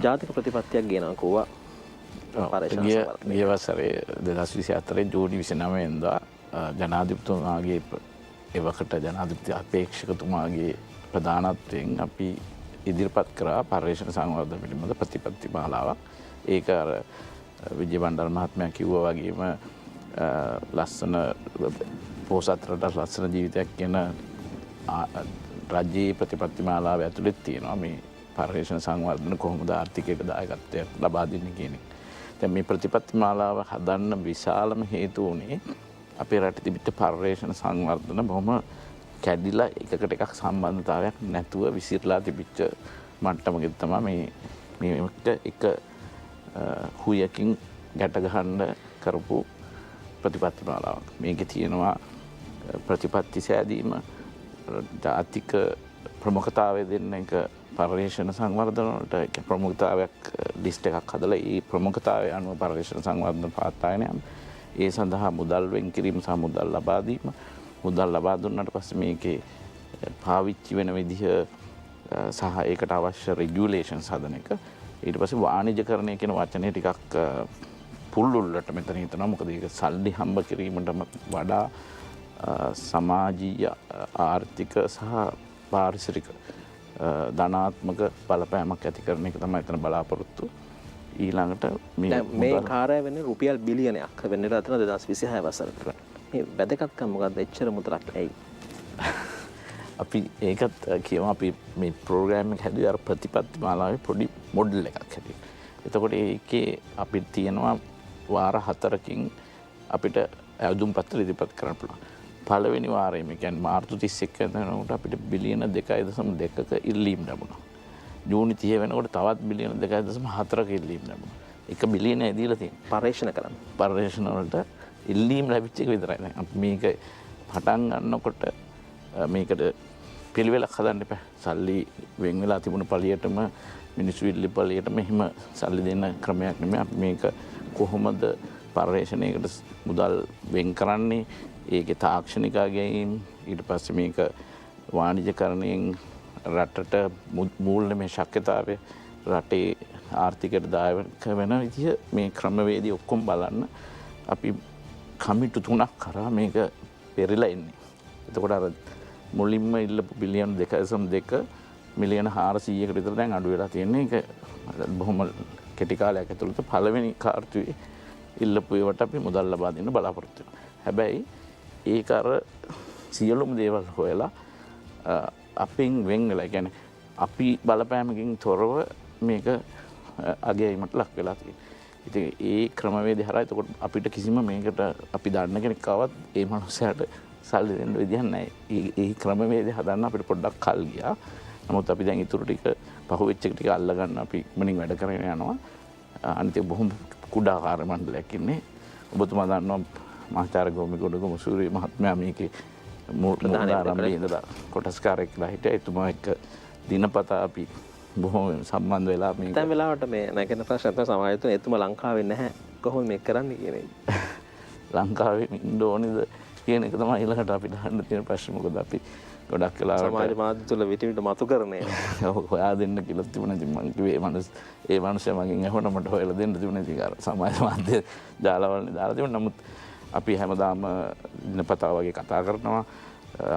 ජාතික ප්‍රතිපත්තියක් ගෙනවා කෝවා ගිය වසරේ 2024 ජූනි 29 වෙනිදා ජනාධිපතිතුමාගේ එවකට ජනාධිපති අපේක්ෂකතුමාගේ ප්‍රධානත්වයෙන් අපි ඉදිරිපත් කරා පර්යේෂණ සංවර්ධන පිළිබඳ ප්‍රතිපත්ති මාලාවක්. ඒක අර විජය බණ්ඩාර මහත්මයා කිව්වා වගේම ලස්සන පොහොසත් රටක් ලස්සන ජීවිතයක් කියන රාජ්‍යීය ප්‍රතිපත්ති මාලාව ඇතුළේ තියෙනවා මේ පර්යේෂණ සංවර්ධන කොහොමද ආර්ථිකයට දායකත්වයක් ලබා දෙන්නේ කියන එක. දැන් මේ ප්‍රතිපත්ති මාලාව හදන්න විශාලම හේතුව උනේ අපේ රටේ තිබිච්ච පර්යේෂණ සංවර්ධන බොහොම කැඩිලා එකකට එකක් සම්බන්ධතාවයක් නැතුව විසිරලා තිබිච්ච මට්ටමක තමයි මේකට එක හුයකින් ගැට ගහන්න කරපු ප්‍රතිපත්ති මාලාවක්. මේකේ තියෙනවා ප්‍රතිපත්ති සෑදීම, ජාතික ප්‍රමුඛතාවය දෙන්න එක පර්යේෂණ සංවර්ධන වලට ප්‍රමුඛතාවයක් ලිස්ට් එකක් හදලා ඒ ප්‍රමුඛතාවය අනුව පර්යේෂණ සංවර්ධන පාත්තාගෙන යන ඒ සඳහා මුදල් වෙන් කිරීම සහ මුදල් ලබා දීම, මුදල් ලබා දුන්නාට පස්සේ මේකේ පාවිච්චි වෙන විදිහ සහ ඒකට අවශ්‍ය රෙගියුලේෂන්ස් හදන එක. ඊට පස්සේ වාණිජකරණය කියන වචනේ ටිකක් පුල්ලුල්ලට මෙතන හිතනවා. මොකද ඒක සල්ලි හම්බ කිරීමටම වඩා සමාජීය ආර්ථික සහ පාරිසරික ධනාත්මක බලපෑමක් ඇති කරන එක තමයි එතන බලාපොරොත්තු. ඊළඟට මේ කාර්යය වෙන්නේ රුපියල් බිලියනයක් වෙන්නට අතන 2026 වසරට. මේ වැදගත්කම මොකක්ද? එච්චර මුදලක් ඇයි? අපි ඒකත් කියමු අපි මේ ප්‍රෝග්‍රෑම් එක හැදුවේ අර ප්‍රතිපත්ති මාලාවේ පොඩි මොඩල් එකක් හැටියට. එතකොට ඒකේ අපිට තියෙනවා වාර 4කින් අපිට ඇදුම් පත්‍ර ඉදිරිපත් කරන්න පුළුවන්. පළවෙනි වාරයේ මේ කියන්නේ මාර්තු 31 වෙනිදාට අපිට බිලියන 2.2ක ඉල්ලීම් ලැබුණා. ජූනි 30 වෙනකොට තවත් බිලියන 2.4ක ඉල්ලීම් ලැබුණා. 1 බිලියනයි දීලා තියෙනවා. පර්යේෂණ කරන්න. පර්යේෂණ වලට ඉල්ලීම් ලැබිච්ච එක විතරයි. දැන් අපි මේක පටන් ගන්නකොට මේකට පිළිවෙලක් හදන්න එපා. සල්ලි වෙන් වෙලා තිබුණු පළියටම මිනිස්සු ඉල්ලි පළියටම එහෙම සල්ලි දෙන්න ක්‍රමයක් නෙමෙයි. අපි මේක කොහොමද පර්යේෂණයකට මුදල් වෙන් කරන්නේ? ඒකේ තාක්ෂණික අගයීම්, ඊට පස්සේ මේක වාණිජකරණයෙන් රටට මූල්‍යමය ශක්්‍යතාවය, රටේ ආර්ථිකයට දායක වෙන විදිහ මේ ක්‍රමවේදී ඔක්කොම බලන්න අපි කමිටු 3ක් කරා මේක පෙරලා ඉන්නේ. එතකොට අර මුලින්ම ඉල්ලපු බිලියන 2.2 මිලියන 400කට විතර දැන් අඩු වෙලා තියෙන්නේ. ඒක බොහොම කෙටි කාලයක් ඇතුළත පළවෙනි කාර්තුවේ ඉල්ලපු ඒවට අපි මුදල් ලබා දෙන්න බලාපොරොත්තු වෙනවා. හැබැයි ඒක අර සියලුම දේවල් හොයලා අපෙන් වෙන් වෙලා, කියන්නේ අපි බලපෑමකින් තොරව මේක අගයීමට ලක් වෙලා තියෙනවා. ඉතින් ඒ ක්‍රමවේදය හරහා එතකොට අපිට කිසිම මේකට අපි දන්න කෙනෙක් ආවත් ඒ මනුස්සයාට සල්ලි දෙන්න විදිහක් නැහැ. ඒ ක්‍රමවේදය හදන්න අපිට පොඩ්ඩක් කල් ගියා. නමුත් අපි දැන් ඊටු ටික පහුවෙච්ච ටික අල්ලගන්න අපි ඉක්මනින් වැඩ කරගෙන යනවා. අනිත් බොහොම කුඩා කාර්ය මණ්ඩලයක් ඉන්නේ. ඔබතුමා දන්නවා මහාචාර්ය ගෝමිගොඩ මුසූරි මහත්මයා මේකේ ආරම්භයේ ඉඳලා කොටස්කාරයෙක්ලා හිටියා. එතුමා එක්ක දිනපතා අපි බොහොම සම්බන්ධ වෙලා මේ දැන් වෙලාවට මේ නැගෙන ප්‍රශ්න තමයි සමාජය තුන එතුමා ලංකාවේ නැහැ. කොහොමද මේක කරන්නේ කියන එක. ලංකාවේ ඉන්න ඕනේද කියන එක තමයි ඊළඟට අපිට අහන්න තියෙන ප්‍රශ්න. මොකද අපි ගොඩක් වෙලාවට සමාජ මාධ්‍ය තුල විටින් මතු කරන්නේ. හොයා දෙන්න කියලා තිබුණා. ඉතින් මං කිව්වේ ඒ මනුස්සයා මගෙන් ඇහුණා මට හොයලා දෙන්න තිබුණා. ඉතින් අර සමාජ මාධ්‍ය ජාලවලනේ දාලා තිබුණා. නමුත් අපි හැමදාම දිනපතා වගේ කතා කරනවා.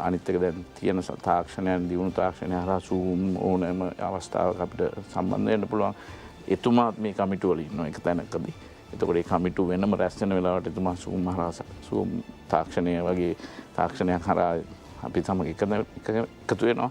අනිත් එක දැන් තියෙන තාක්ෂණයන් දියුණු තාක්ෂණය හරහා Zoom ඕනෑම අවස්ථාවක අපිට සම්බන්ධ වෙන්න පුළුවන්. එතුමාත් මේ කමිටුව වල ඉන්නවා එක තැනකදී. එතකොට මේ කමිටුව වෙනම රැස් වෙන වෙලාවට එතුමා Zoom තාක්ෂණය වගේ තාක්ෂණයක් හරහා අපි සමග එකතු වෙනවා.